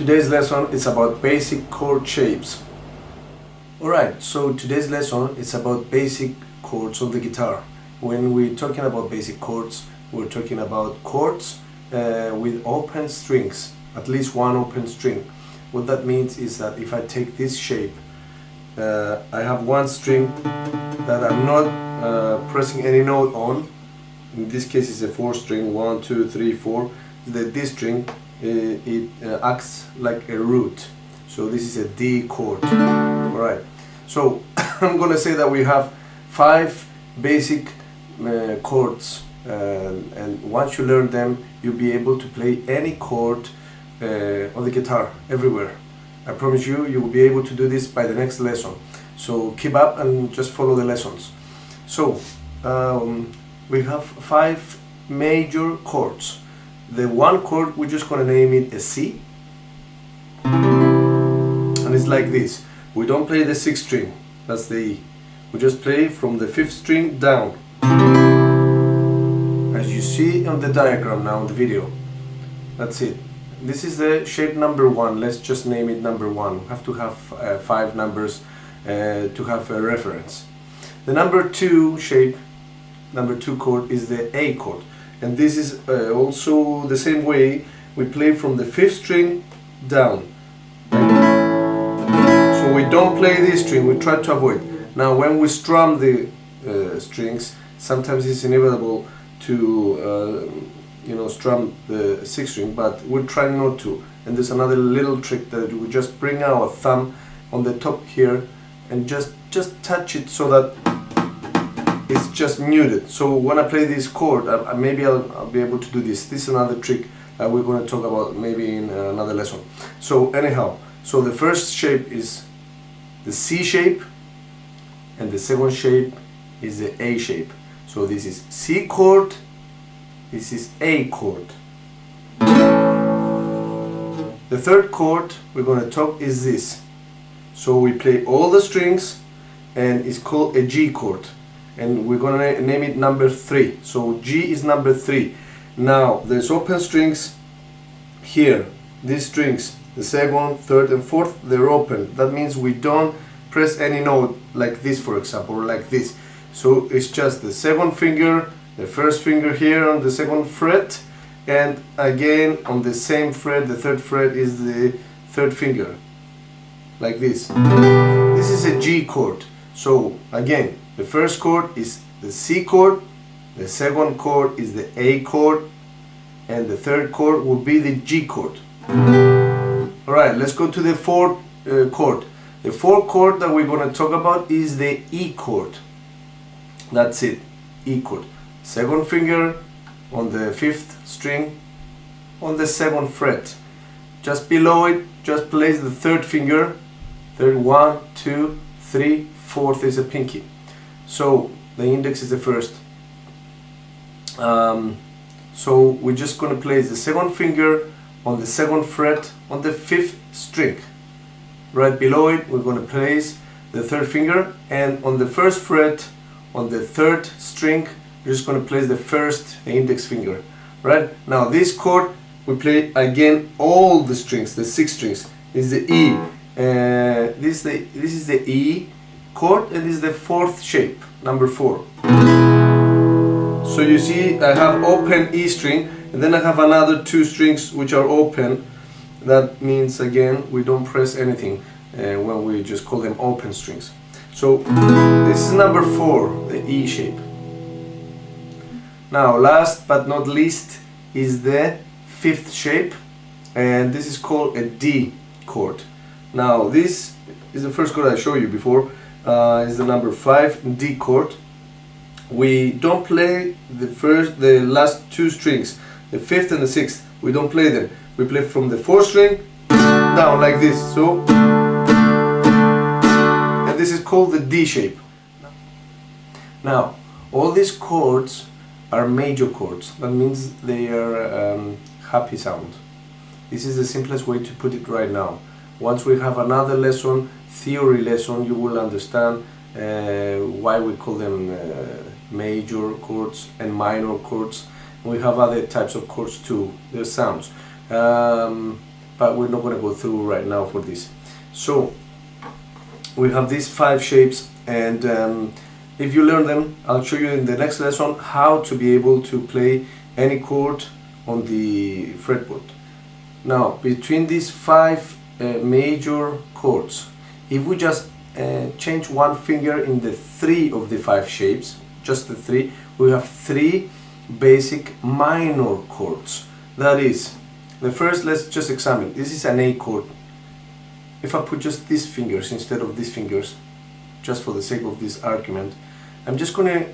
today's lesson is about basic chord shapes. Alright, so today's lesson is about basic chords on the guitar. When we're talking about basic chords, we're talking about chords with open strings, at least one open string. What that means is that if I take this shape, I have one string that I'm not pressing any note on. In this case it's a 4 string, 1, 2, 3, 4. This string it acts like a root, so this is a D chord. Alright, so I'm gonna say that we have 5 basic chords, and once you learn them you'll be able to play any chord on the guitar everywhere. I promise you, you will be able to do this by the next lesson, so keep up and just follow the lessons. So we have 5 major chords. The one chord, we're just gonna name it a C, and it's like this. We don't play the 6th string, that's the E. We just play from the 5th string down, as you see on the diagram now in the video. That's it. This is the shape number 1. Let's just name it number 1. We have to have 5 numbers to have a reference. The number 2 shape, number 2 chord, is the A chord. And this is also the same way. We play from the 5th string down. So we don't play this string, we try to avoid. Now when we strum the strings, sometimes it's inevitable to strum the 6th string, but we'll try not to. And there's another little trick that we just bring our thumb on the top here and just touch it so that it's just muted. So when I play this chord, maybe I'll be able to do this. This is another trick that we're going to talk about maybe in another lesson. So anyhow, so the first shape is the C shape, and the second shape is the A shape. So this is C chord, this is A chord. The third chord we're going to talk is this. So we play all the strings and it's called a G chord. And we're gonna name it number 3. So G is number 3. Now there's open strings here. These strings, the 2nd, 3rd and 4th, they're open. That means we don't press any note like this, for example, or like this. So it's just the 2nd finger, the 1st finger here on the 2nd fret, and again on the same fret, the 3rd fret is the 3rd finger, like this. This is a G chord. So again, the first chord is the C chord, the 2nd chord is the A chord, and the 3rd chord will be the G chord. Alright, let's go to the 4th chord. The 4th chord that we're going to talk about is the E chord. That's it, E chord. 2nd finger on the 5th string on the 2nd fret. Just below it, just place the 3rd finger. 3rd, 1, 2, 3, 4th is a pinky. So the index is the 1st. So we're just going to place the 2nd finger on the 2nd fret on the 5th string. Right below it we're going to place the 3rd finger, and on the 1st fret on the 3rd string we're just going to place the index finger. Right, now this chord we play again all the strings, the 6 strings. This is the E. This is the E chord, and this is the 4th shape, number 4. So you see I have open E string, and then I have another 2 strings which are open. That means again we don't press anything when we just call them open strings. So this is number 4, the E shape. Now last but not least is the 5th shape, and this is called a D chord. Now this is the first chord I showed you before. Is the number 5, D chord. We don't play the last 2 strings, the 5th and the 6th. We don't play them. We play from the 4th string down like this. So, and this is called the D shape. Now, all these chords are major chords. That means they are happy sound. This is the simplest way to put it right now. Once we have another lesson, theory lesson, you will understand why we call them major chords and minor chords. We have other types of chords too, their sounds. but we're not going to go through right now for this. So we have these 5 shapes, and if you learn them, I'll show you in the next lesson how to be able to play any chord on the fretboard. Now, between these 5 major chords, if we just change one finger in the 3 of the 5 shapes, just the 3, we have 3 basic minor chords. That is, the first, let's just examine. This is an A chord. If I put just these fingers instead of these fingers, just for the sake of this argument, I'm just going to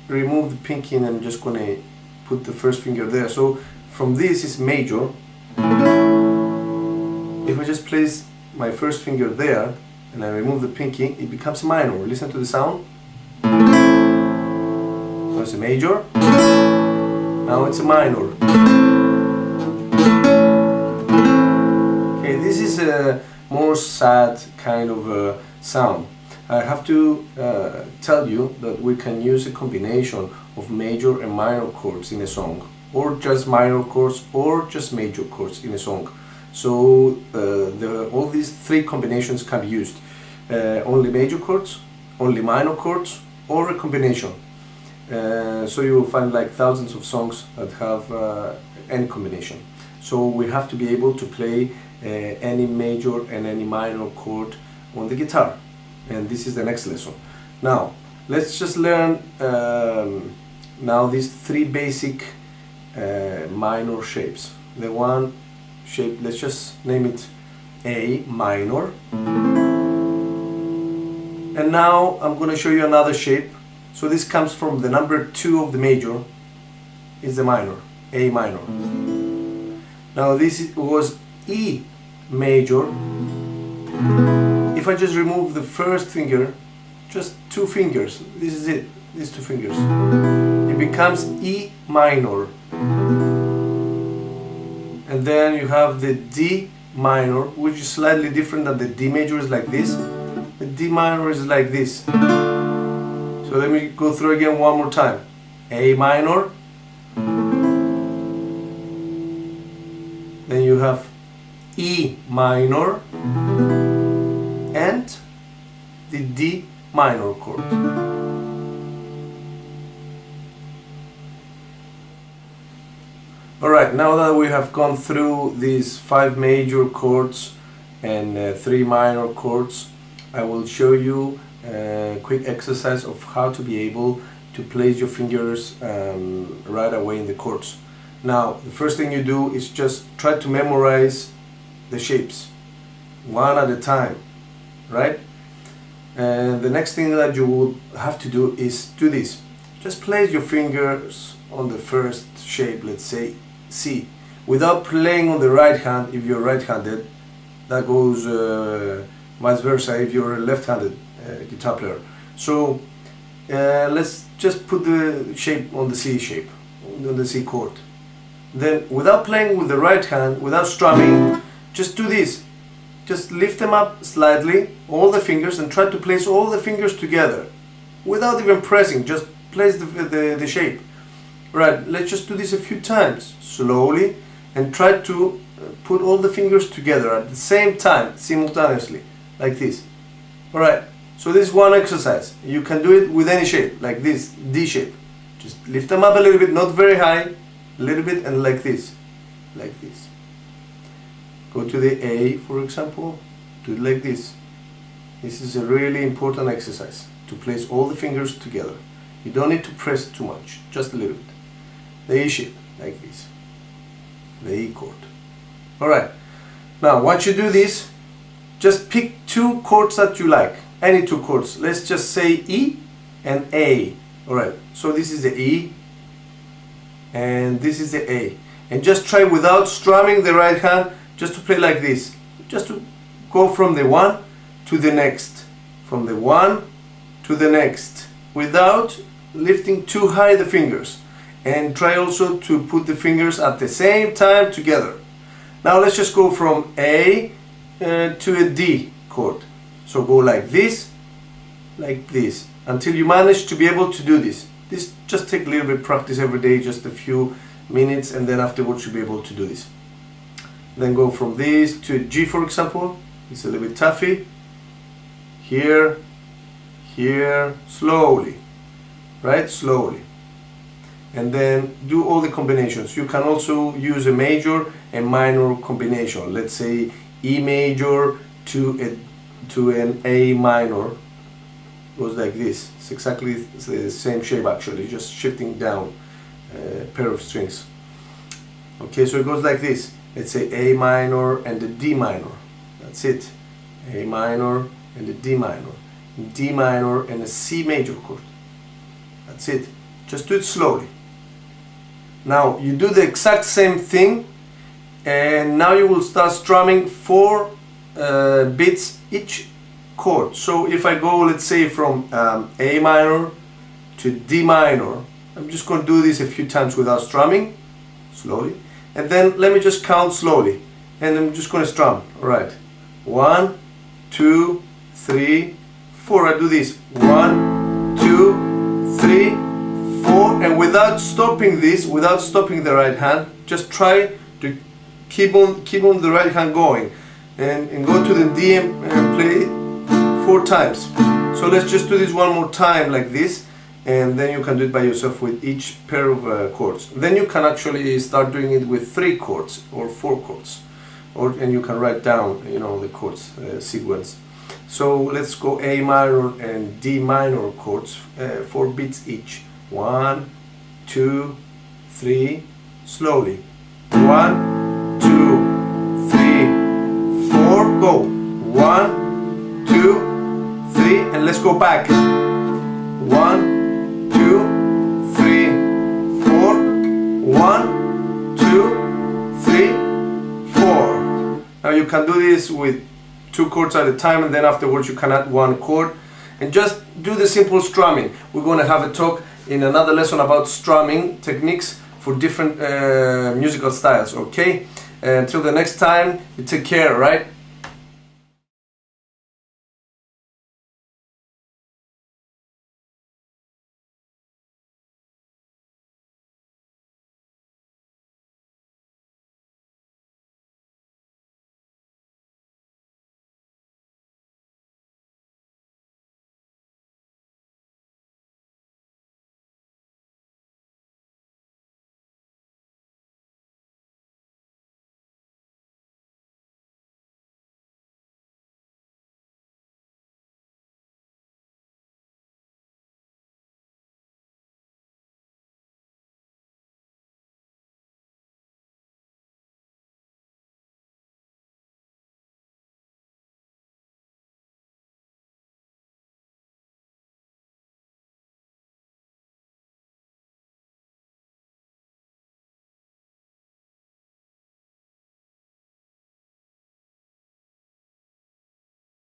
remove the pinky and I'm just going to put the first finger there. So from this is major. If I just place my first finger there and I remove the pinky, it becomes minor. Listen to the sound. So it's a major. Now it's a minor. Okay, this is a more sad kind of sound. I have to tell you that we can use a combination of major and minor chords in a song, or just minor chords, or just major chords in a song. So all these 3 combinations can be used. Only major chords, only minor chords, or a combination. So you will find like thousands of songs that have any combination. So we have to be able to play any major and any minor chord on the guitar. And this is the next lesson. Now, let's just learn now these 3 basic minor shapes. The one shape, let's just name it A minor. And now I'm going to show you another shape. So this comes from the number 2 of the major, is the minor, A minor. Now this was E major. If I just remove the first finger, just 2 fingers, this is it, these 2 fingers, it becomes E minor. And then you have the D minor, which is slightly different than the D major, is like this. The D minor is like this. So let me go through again one more time. A minor. Then you have E minor and the D minor chord. Alright, now that we have gone through these 5 major chords and 3 minor chords, I will show you a quick exercise of how to be able to place your fingers right away in the chords. Now, the first thing you do is just try to memorize the shapes, one at a time, right? And the next thing that you will have to do is do this. Just place your fingers on the first shape, let's say C, without playing on the right hand if you're right-handed. That goes vice versa if you're a left-handed guitar player. So let's just put the shape on the C shape, on the C chord. Then without playing with the right hand, without strumming, just do this. Just lift them up slightly, all the fingers, and try to place all the fingers together without even pressing. Just place the shape. Right, let's just do this a few times slowly and try to put all the fingers together at the same time, simultaneously, like this. Alright, so this is one exercise. You can do it with any shape, like this, D shape. Just lift them up a little bit, not very high, a little bit, and like this, like this. Go to the A, for example, do it like this. This is a really important exercise, to place all the fingers together. You don't need to press too much, just a little bit. The E shape, like this. The E chord. Alright, now once you do this, just pick 2 chords that you like, any 2 chords. Let's just say E and A. Alright, so this is the E and this is the A. And just try without strumming the right hand, just to play like this. Just to go from the one to the next. From the one to the next. Without lifting too high the fingers. And try also to put the fingers at the same time together. Now let's just go from A to a D chord. So go like this, until you manage to be able to do this. This just take a little bit of practice every day, just a few minutes, and then afterwards you'll be able to do this. then go from this to G, for example. It's a little bit toughy. Here, here, slowly, right? Slowly. And then do all the combinations. You can also use a major and minor combination. Let's say E major to an A minor. Goes like this. It's exactly the same shape actually, just shifting down a pair of strings. Okay, so it goes like this. Let's say A minor and the D minor. That's it. A minor and the D minor. D minor and a C major chord. That's it. Just do it slowly. Now you do the exact same thing, and now you will start strumming 4 beats each chord. So if I go, let's say, from A minor to D minor, I'm just going to do this a few times without strumming, slowly, and then let me just count slowly, and I'm just going to strum. All right, 1, 2, 3, 4. I do this 1, 2, 3, 4, and without stopping this, without stopping the right hand, just try to keep on the right hand going, and go to the D and play 4 times. So let's just do this one more time like this, and then you can do it by yourself with each pair of chords. Then you can actually start doing it with 3 chords or 4 chords, and you can write down, you know, the chords sequence. So let's go A minor and D minor chords, 4 beats each. 1, 2, 3, slowly. 1, 2, 3, 4, go. 1, 2, 3, and let's go back. 1, 2, 3, 4. 1, 2, 3, 4. Now you can do this with 2 chords at a time, and then afterwards you can add 1 chord, and just do the simple strumming. We're going to have a talk in another lesson about strumming techniques for different musical styles. Okay, until the next time, you take care, right?